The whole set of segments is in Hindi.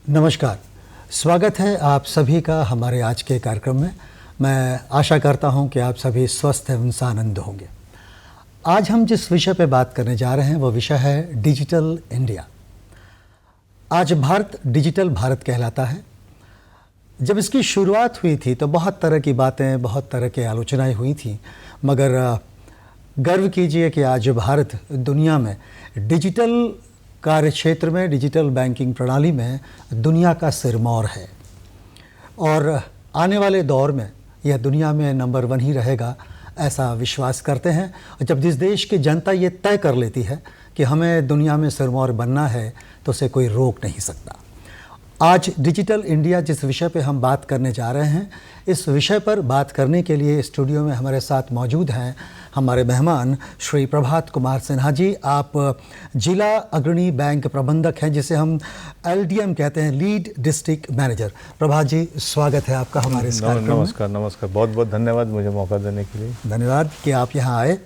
नमस्कार, स्वागत है आप सभी का हमारे आज के कार्यक्रम में। मैं आशा करता हूं कि आप सभी स्वस्थ एवं आनंद होंगे। आज हम जिस विषय पर बात करने जा रहे हैं वो विषय है डिजिटल इंडिया। आज भारत डिजिटल भारत कहलाता है। जब इसकी शुरुआत हुई थी तो बहुत तरह की बातें, बहुत तरह की आलोचनाएं हुई थी, मगर गर्व कीजिए कि आज भारत दुनिया में डिजिटल कार्य क्षेत्र में, डिजिटल बैंकिंग प्रणाली में दुनिया का सिरमौर है और आने वाले दौर में यह दुनिया में नंबर 1 ही रहेगा, ऐसा विश्वास करते हैं। और जब जिस देश की जनता ये तय कर लेती है कि हमें दुनिया में सिरमौर बनना है तो उसे कोई रोक नहीं सकता। आज डिजिटल इंडिया जिस विषय पे हम बात करने जा रहे हैं, इस विषय पर बात करने के लिए स्टूडियो में हमारे साथ मौजूद हैं हमारे मेहमान श्री प्रभात कुमार सिन्हा जी। आप जिला अग्रणी बैंक प्रबंधक हैं, जिसे हम LDM कहते हैं, लीड डिस्ट्रिक्ट मैनेजर। प्रभात जी, स्वागत है आपका हमारे इस कार्यक्रम में। नमस्कार, बहुत बहुत धन्यवाद मुझे मौका देने के लिए। धन्यवाद कि आप यहाँ आए।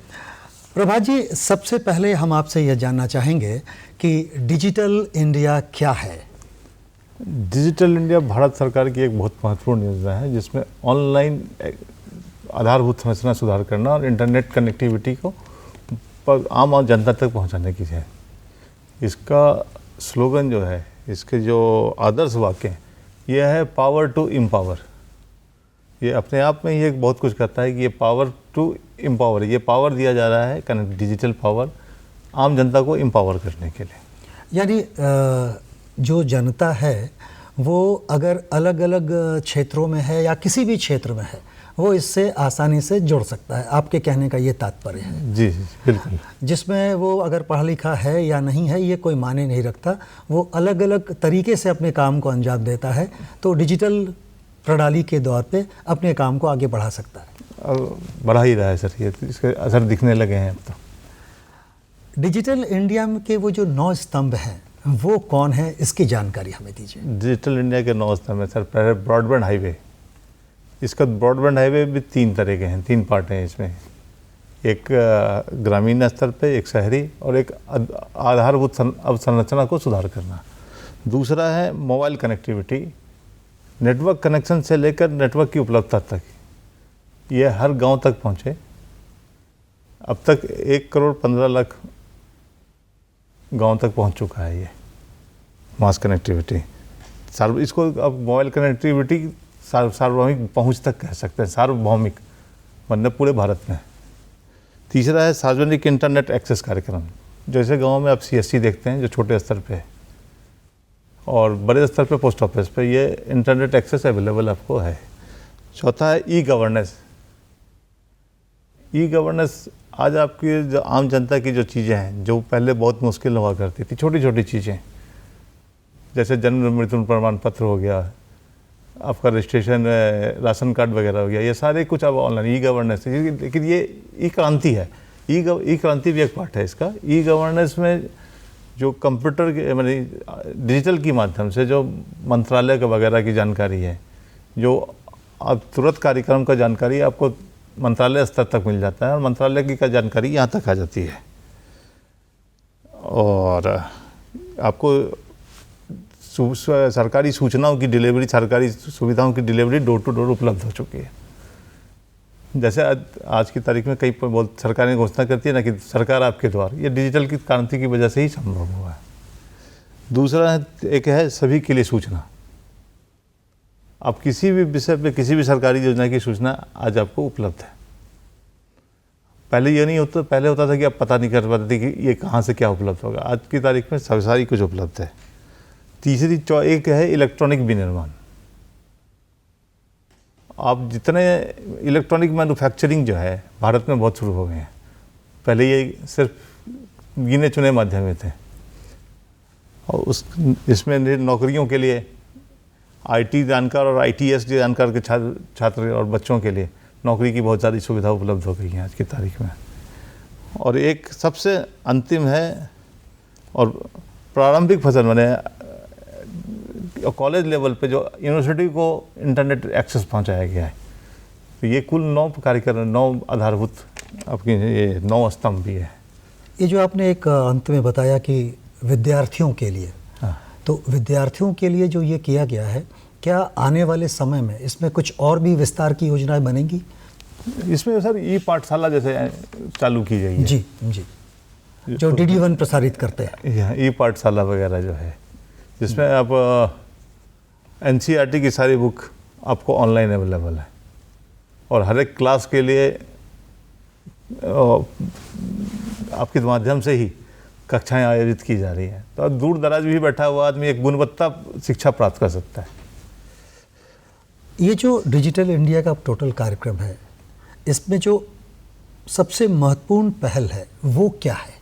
प्रभात जी, सबसे पहले हम आपसे यह जानना चाहेंगे कि डिजिटल इंडिया क्या है? डिजिटल इंडिया भारत सरकार की एक बहुत महत्वपूर्ण योजना है, जिसमें ऑनलाइन आधारभूत संरचना सुधार करना और इंटरनेट कनेक्टिविटी को आम और जनता तक पहुंचाने की है। इसका स्लोगन जो है, इसके जो आदर्श वाक्य हैं, यह है पावर टू एम्पावर। ये अपने आप में ही एक बहुत कुछ कहता है कि ये पावर टू एम्पावर, ये पावर दिया जा रहा है, डिजिटल पावर, आम जनता को एम्पावर करने के लिए। यानी जो जनता है वो अगर अलग अलग क्षेत्रों में है या किसी भी क्षेत्र में है, वो इससे आसानी से जुड़ सकता है। आपके कहने का ये तात्पर्य है? जी बिल्कुल। जिसमें वो अगर पढ़ा लिखा है या नहीं है ये कोई मायने नहीं रखता, वो अलग अलग तरीके से अपने काम को अंजाम देता है, तो डिजिटल प्रणाली के दौर पे अपने काम को आगे बढ़ा सकता है। और बढ़ा ही रहा है सर, ये इसके असर दिखने लगे हैं अब तो। डिजिटल इंडिया के वो जो 9 स्तंभ हैं वो कौन है, इसकी जानकारी हमें दीजिए। डिजिटल इंडिया के 9 स्तंभ है सर। पहले ब्रॉडबैंड हाईवे। इसका ब्रॉडबैंड हाईवे भी 3 तरह के हैं, 3 पार्ट हैं इसमें। एक ग्रामीण स्तर पे, एक शहरी और एक आधारभूत अवसंरचना को सुधार करना। दूसरा है मोबाइल कनेक्टिविटी, नेटवर्क कनेक्शन से लेकर नेटवर्क की उपलब्धता तक, ये हर गांव तक पहुंचे। अब तक 1 करोड़ 15 लाख गांव तक पहुंच चुका है ये मास कनेक्टिविटी। इसको अब मोबाइल कनेक्टिविटी सार्वभौमिक पहुंच तक कह सकते हैं, सार्वभौमिक मतलब पूरे भारत में। तीसरा है सार्वजनिक इंटरनेट एक्सेस कार्यक्रम, जैसे गांव में आप CSC देखते हैं जो छोटे स्तर पे, और बड़े स्तर पे पोस्ट ऑफिस पे ये इंटरनेट एक्सेस अवेलेबल आपको है। चौथा है ई गवर्नेंस। ई गवर्नेंस आज आपकी जो आम जनता की जो चीज़ें हैं, जो पहले बहुत मुश्किल हुआ करती थी, छोटी छोटी चीज़ें, जैसे जन्म मृत्यु प्रमाण पत्र हो गया, आपका रजिस्ट्रेशन राशन कार्ड वगैरह हो गया, ये सारे कुछ अब ऑनलाइन ई गवर्नेंस है। लेकिन ये ई क्रांति है, ई क्रांति भी एक पार्ट है इसका। ई गवर्नेंस में जो कंप्यूटर के माने डिजिटल के माध्यम से जो मंत्रालय के वगैरह की जानकारी है, जो अब तुरंत कार्यक्रम का जानकारी आपको मंत्रालय स्तर तक मिल जाता है और मंत्रालय की का जानकारी यहाँ तक आ जाती है, और आपको सरकारी सूचनाओं की डिलीवरी, सरकारी सुविधाओं की डिलीवरी डोर टू डोर उपलब्ध हो चुकी है। जैसे आज की तारीख में कई बहुत सरकारें घोषणा करती है ना कि सरकार आपके द्वार, ये डिजिटल की क्रांति की वजह से ही संभव हुआ है। दूसरा एक है सभी के लिए सूचना। आप किसी भी विषय पे, किसी भी सरकारी योजना की सूचना आज आपको उपलब्ध है। पहले ये नहीं होता, पहले होता था कि आप पता नहीं कर पाते थे कि ये कहाँ से क्या उपलब्ध होगा। आज की तारीख में सारी कुछ उपलब्ध है। तीसरी एक है इलेक्ट्रॉनिक विनिर्माण। आप जितने इलेक्ट्रॉनिक मैन्युफैक्चरिंग जो है भारत में बहुत शुरू हो गए हैं। पहले ये सिर्फ गिने चुने माध्यम में थे, और इसमें नौकरियों के लिए IT जानकार और ITS जानकार के छात्र और बच्चों के लिए नौकरी की बहुत सारी सुविधा उपलब्ध हो गई है आज की तारीख में। और एक सबसे अंतिम है और प्रारंभिक फसल माने कॉलेज लेवल पे जो यूनिवर्सिटी को इंटरनेट एक्सेस पहुंचाया गया है। तो ये कुल 9 कार्यक्रम, 9 आधारभूत आपकी ये 9 स्तंभ भी है। ये जो आपने एक अंत में बताया कि विद्यार्थियों के लिए, तो विद्यार्थियों के लिए जो ये किया गया है, क्या आने वाले समय में इसमें कुछ और भी विस्तार की योजनाएं बनेंगी? इसमें सर ई पाठशाला जैसे चालू की जाएगी। जी जी, जो DD1 प्रसारित करते हैं। ई पाठशाला वगैरह जो है, जिसमें आप NCERT की सारी बुक आपको ऑनलाइन अवेलेबल है और हर एक क्लास के लिए आपके माध्यम से ही कक्षाएं आयोजित की जा रही हैं। तो अब दूर दराज भी बैठा हुआ आदमी एक गुणवत्ता शिक्षा प्राप्त कर सकता है। ये जो डिजिटल इंडिया का टोटल कार्यक्रम है, इसमें जो सबसे महत्वपूर्ण पहल है वो क्या है?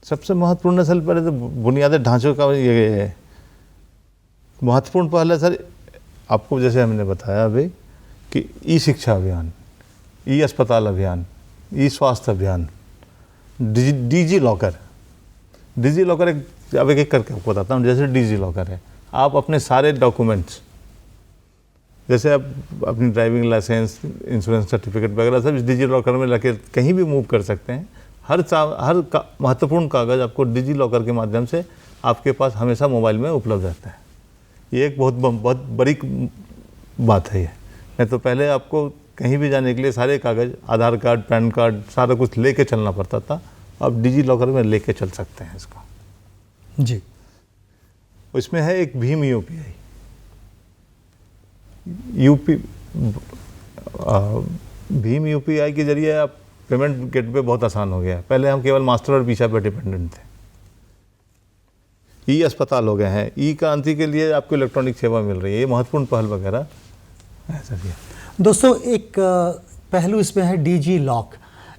सबसे महत्वपूर्ण असल पहले तो बुनियादी ढांचों का ये महत्वपूर्ण पहल है सर। आपको जैसे हमने बताया अभी कि ई शिक्षा अभियान, ई अस्पताल अभियान, ई स्वास्थ्य अभियान, डिजी लॉकर एक अब एक करके आपको बताता हूँ। जैसे डिजी लॉकर है, आप अपने सारे डॉक्यूमेंट्स, जैसे आप अपनी ड्राइविंग लाइसेंस, इंश्योरेंस सर्टिफिकेट वगैरह सब इस डिजी लॉकर में रखे कहीं भी मूव कर सकते हैं। हर महत्वपूर्ण कागज़ आपको डिजी लॉकर के माध्यम से आपके पास हमेशा मोबाइल में उपलब्ध रहता है। ये एक बहुत बड़ी बात है। ये नहीं तो पहले आपको कहीं भी जाने के लिए सारे कागज़, आधार कार्ड, पैन कार्ड, सारा कुछ लेके चलना पड़ता था। अब डिजी लॉकर में लेके चल सकते हैं इसको। जी, इसमें है एक भीम UPI। भीम UPI के जरिए आप पेमेंट गेटवे बहुत आसान हो गया है। पहले हम केवल मास्टर और वीसा पे डिपेंडेंट थे। ई अस्पताल हो गए हैं, ई क्रांति के लिए आपको इलेक्ट्रॉनिक सेवा मिल रही है। ये महत्वपूर्ण पहल वगैरह ऐसा भी है। दोस्तों, एक पहलू इसमें है DG लॉक।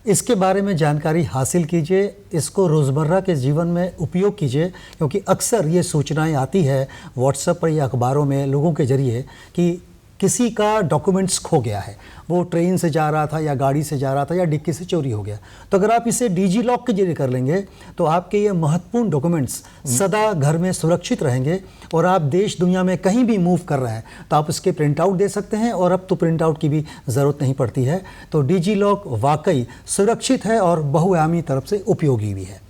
इसके बारे में जानकारी हासिल कीजिए, इसको रोज़मर्रा के जीवन में उपयोग कीजिए, क्योंकि अक्सर ये सूचनाएं आती है व्हाट्सएप पर या अखबारों में लोगों के ज़रिए कि किसी का डॉक्यूमेंट्स खो गया है, वो ट्रेन से जा रहा था या गाड़ी से जा रहा था या डिक्की से चोरी हो गया। तो अगर आप इसे DG लॉक के जरिए कर लेंगे तो आपके ये महत्वपूर्ण डॉक्यूमेंट्स सदा घर में सुरक्षित रहेंगे और आप देश दुनिया में कहीं भी मूव कर रहे हैं तो आप इसके प्रिंट आउट दे सकते हैं, और अब तो प्रिंट आउट की भी ज़रूरत नहीं पड़ती है। तो DG लॉक वाकई सुरक्षित है और बहुआयामी तरफ से उपयोगी भी है।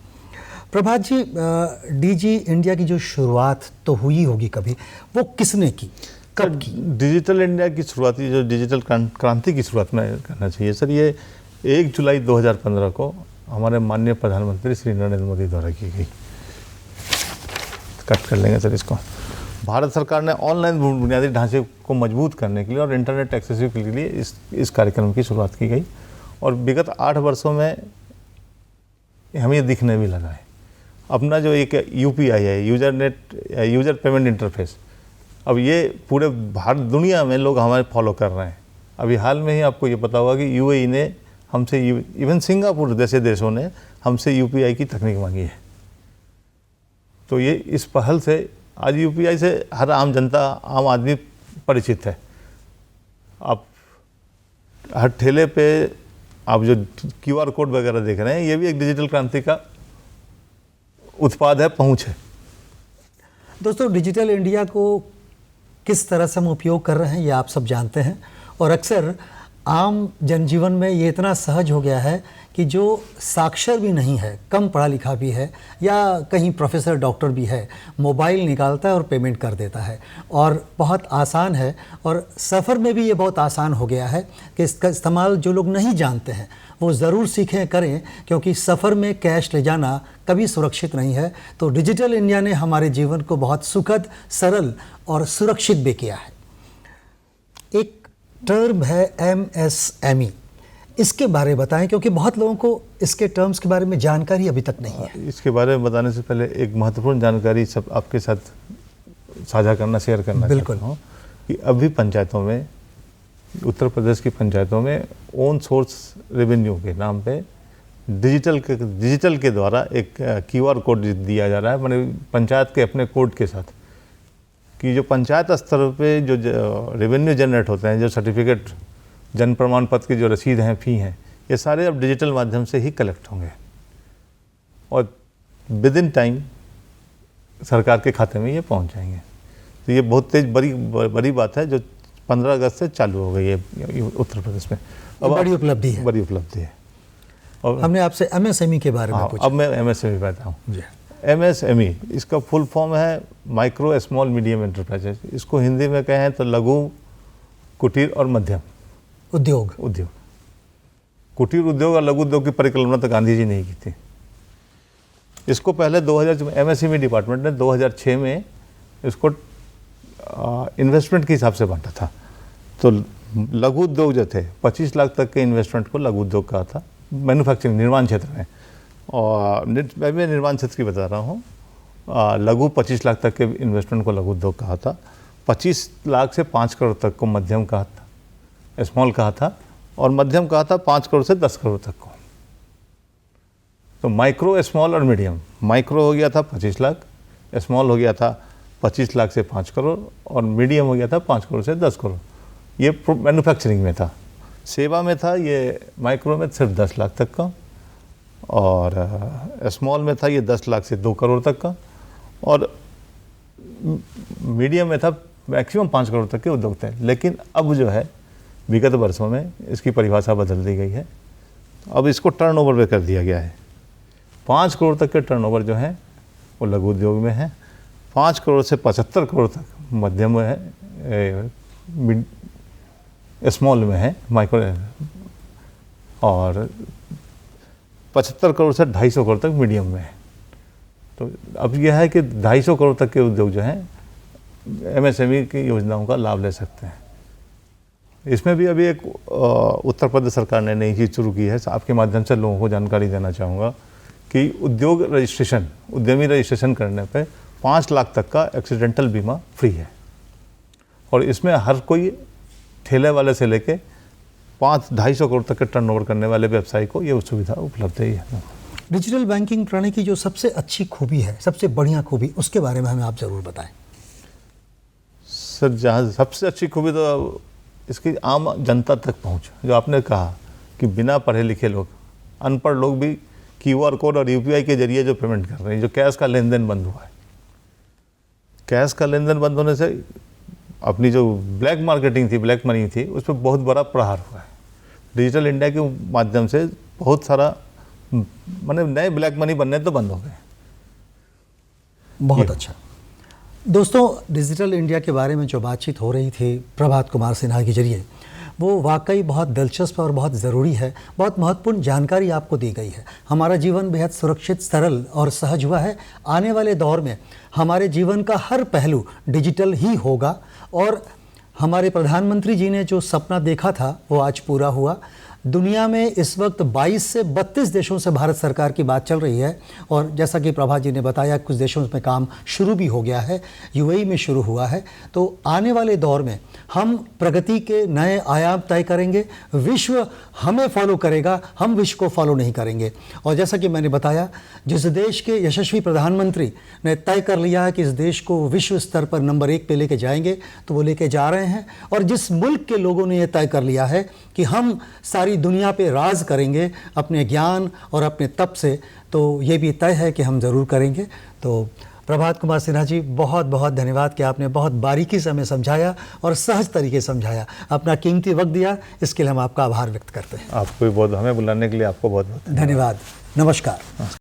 प्रभात जी, DG इंडिया की जो शुरुआत तो हुई होगी कभी, वो किसने की, कब की? डिजिटल इंडिया की शुरुआती जो डिजिटल क्रांति की शुरुआत में करना चाहिए सर, ये 1 जुलाई 2015 को हमारे माननीय प्रधानमंत्री श्री नरेंद्र मोदी द्वारा की गई। कट कर लेंगे सर इसको। भारत सरकार ने ऑनलाइन बुनियादी ढांचे को मजबूत करने के लिए और इंटरनेट एक्सेसिव के लिए इस कार्यक्रम की शुरुआत की गई, और विगत 8 वर्षों में हमें ये दिखने भी लगा है। अपना जो एक UPI है, यूजर पेमेंट इंटरफेस, अब ये पूरे भारत दुनिया में लोग हमारे फॉलो कर रहे हैं। अभी हाल में ही आपको ये पता होगा कि UAE ने हमसे, इवन सिंगापुर जैसे देशों ने हमसे UPI की तकनीक मांगी है। तो ये इस पहल से आज UPI से हर आम जनता, आम आदमी परिचित है। आप हर ठेले पे आप जो QR कोड वगैरह देख रहे हैं, ये भी एक डिजिटल क्रांति का उत्पाद है, पहुँच है। दोस्तों, डिजिटल इंडिया को किस तरह से हम उपयोग कर रहे हैं ये आप सब जानते हैं, और अक्सर आम जनजीवन में ये इतना सहज हो गया है कि जो साक्षर भी नहीं है, कम पढ़ा लिखा भी है या कहीं प्रोफेसर डॉक्टर भी है, मोबाइल निकालता है और पेमेंट कर देता है, और बहुत आसान है। और सफ़र में भी ये बहुत आसान हो गया है कि इसका इस्तेमाल जो लोग नहीं जानते हैं वो ज़रूर सीखें, करें, क्योंकि सफ़र में कैश ले जाना कभी सुरक्षित नहीं है। तो डिजिटल इंडिया ने हमारे जीवन को बहुत सुखद, सरल और सुरक्षित भी किया है। एक टर्म है MSME, इसके बारे में बताएं, क्योंकि बहुत लोगों को इसके टर्म्स के बारे में जानकारी अभी तक नहीं है। इसके बारे में बताने से पहले एक महत्वपूर्ण जानकारी सब आपके साथ साझा करना, शेयर करना चाहता हूँ कि अभी पंचायतों में, उत्तर प्रदेश की पंचायतों में ओन सोर्स रेवेन्यू के नाम पे डिजिटल के द्वारा एक QR कोड दिया जा रहा है, माने पंचायत के अपने कोड के साथ, कि जो पंचायत स्तर पे जो रेवेन्यू जनरेट होते हैं, जो सर्टिफिकेट, जन प्रमाण पत्र की जो रसीद हैं, फ़ी हैं, ये सारे अब डिजिटल माध्यम से ही कलेक्ट होंगे और विद इन टाइम सरकार के खाते में ये पहुंच जाएंगे। तो ये बहुत तेज बड़ी बात है जो 15 अगस्त से चालू हो गई है उत्तर प्रदेश में। अब बड़ी उपलब्धि है, बड़ी उपलब्धि है। और हमने आपसे MSME के बारे में पूछा। अब मैं MSME बताता हूँ। MSME इसका फुल फॉर्म है माइक्रो स्मॉल मीडियम एंटरप्राइजेज। इसको हिंदी में कहें तो लघु कुटीर और मध्यम उद्योग। कुटीर उद्योग और लघु उद्योग की परिकल्पना तो गांधी जी ने ही की थी। इसको पहले 2000 MSME डिपार्टमेंट ने 2006 में इसको इन्वेस्टमेंट के हिसाब से बांटा था। तो लघु उद्योग जो थे 25 लाख तक के इन्वेस्टमेंट को लघु उद्योग कहा था, मैन्युफैक्चरिंग निर्माण क्षेत्र में। और मैं निर्माण क्षेत्र की बता रहा हूँ। लघु 25 लाख तक के इन्वेस्टमेंट को लघु उद्योग कहा था, 25 लाख से 5 करोड़ तक को मध्यम कहा था, स्मॉल कहा था, और मध्यम कहा था 5 करोड़ से 10 करोड़ तक को। तो माइक्रो, स्मॉल और मीडियम। माइक्रो हो गया था 25 लाख, स्मॉल हो गया था 25 लाख से 5 करोड़, और मीडियम हो गया था 5 करोड़ से 10 करोड़। ये मैन्युफैक्चरिंग में था। सेवा में था ये माइक्रो में सिर्फ 10 लाख तक का, और स्मॉल में था ये 10 लाख से 2 करोड़ तक का, और मीडियम में था मैक्सिमम 5 करोड़ तक के उद्योग थे। लेकिन अब जो है विगत वर्षों में इसकी परिभाषा बदल दी गई है। अब इसको टर्नओवर में कर दिया गया है। 5 करोड़ तक के टर्नओवर जो है वो लघु उद्योग में है, 5 करोड़ से 75 करोड़ तक मध्यम में है, स्मॉल में है माइक्रो, और 75 करोड़ से 250 करोड़ तक मीडियम में है। तो अब यह है कि 250 करोड़ तक के उद्योग जो हैं MSME की योजनाओं का लाभ ले सकते हैं। इसमें भी अभी एक उत्तर प्रदेश सरकार ने नई चीज़ शुरू की है। आपके माध्यम से लोगों को जानकारी देना चाहूँगा कि उद्योग रजिस्ट्रेशन, उद्यमी रजिस्ट्रेशन करने पे 5 लाख तक का एक्सीडेंटल बीमा फ्री है, और इसमें हर कोई ठेले वाले से लेके 250 करोड़ तक के टर्नओवर करने वाले व्यवसायी को ये सुविधा उपलब्ध है। डिजिटल बैंकिंग प्रणाली की जो सबसे अच्छी खूबी है, सबसे बढ़िया खूबी, उसके बारे में हमें आप ज़रूर बताएं। सर, जहाँ सबसे अच्छी खूबी तो इसकी आम जनता तक पहुँच, जो आपने कहा कि बिना पढ़े लिखे लोग, अनपढ़ लोग भी QR कोड और UPI के जरिए जो पेमेंट कर रहे हैं। जो कैश का लेन देन बंद हुआ है, कैश का लेन देन बंद होने से अपनी जो ब्लैक मार्केटिंग थी, ब्लैक मनी थी, उस पर बहुत बड़ा प्रहार हुआ है। डिजिटल इंडिया के माध्यम से बहुत सारा माने नए ब्लैक मनी बनने तो बंद हो गए। बहुत अच्छा। दोस्तों, डिजिटल इंडिया के बारे में जो बातचीत हो रही थी प्रभात कुमार सिन्हा के जरिए, वो वाकई बहुत दिलचस्प और बहुत ज़रूरी है। बहुत महत्वपूर्ण जानकारी आपको दी गई है। हमारा जीवन बेहद सुरक्षित, सरल और सहज हुआ है। आने वाले दौर में हमारे जीवन का हर पहलू डिजिटल ही होगा, और हमारे प्रधानमंत्री जी ने जो सपना देखा था वो आज पूरा हुआ। दुनिया में इस वक्त 22 से 32 देशों से भारत सरकार की बात चल रही है, और जैसा कि प्रभा जी ने बताया कुछ देशों में काम शुरू भी हो गया है, UAE में शुरू हुआ है। तो आने वाले दौर में हम प्रगति के नए आयाम तय करेंगे। विश्व हमें फॉलो करेगा, हम विश्व को फॉलो नहीं करेंगे। और जैसा कि मैंने बताया, जिस देश के यशस्वी प्रधानमंत्री ने तय कर लिया है कि इस देश को विश्व स्तर पर नंबर 1 पे लेके जाएंगे, तो वो लेके जा रहे हैं। और जिस मुल्क के लोगों ने यह तय कर लिया है कि हम सारी दुनिया पे राज करेंगे अपने ज्ञान और अपने तप से, तो ये भी तय है कि हम ज़रूर करेंगे। तो प्रभात कुमार सिन्हा जी, बहुत बहुत धन्यवाद कि आपने बहुत बारीकी से हमें समझाया और सहज तरीके से समझाया, अपना कीमती वक्त दिया। इसके लिए हम आपका आभार व्यक्त करते हैं। आपको भी बहुत, हमें बुलाने के लिए आपको बहुत बहुत धन्यवाद। नमस्कार।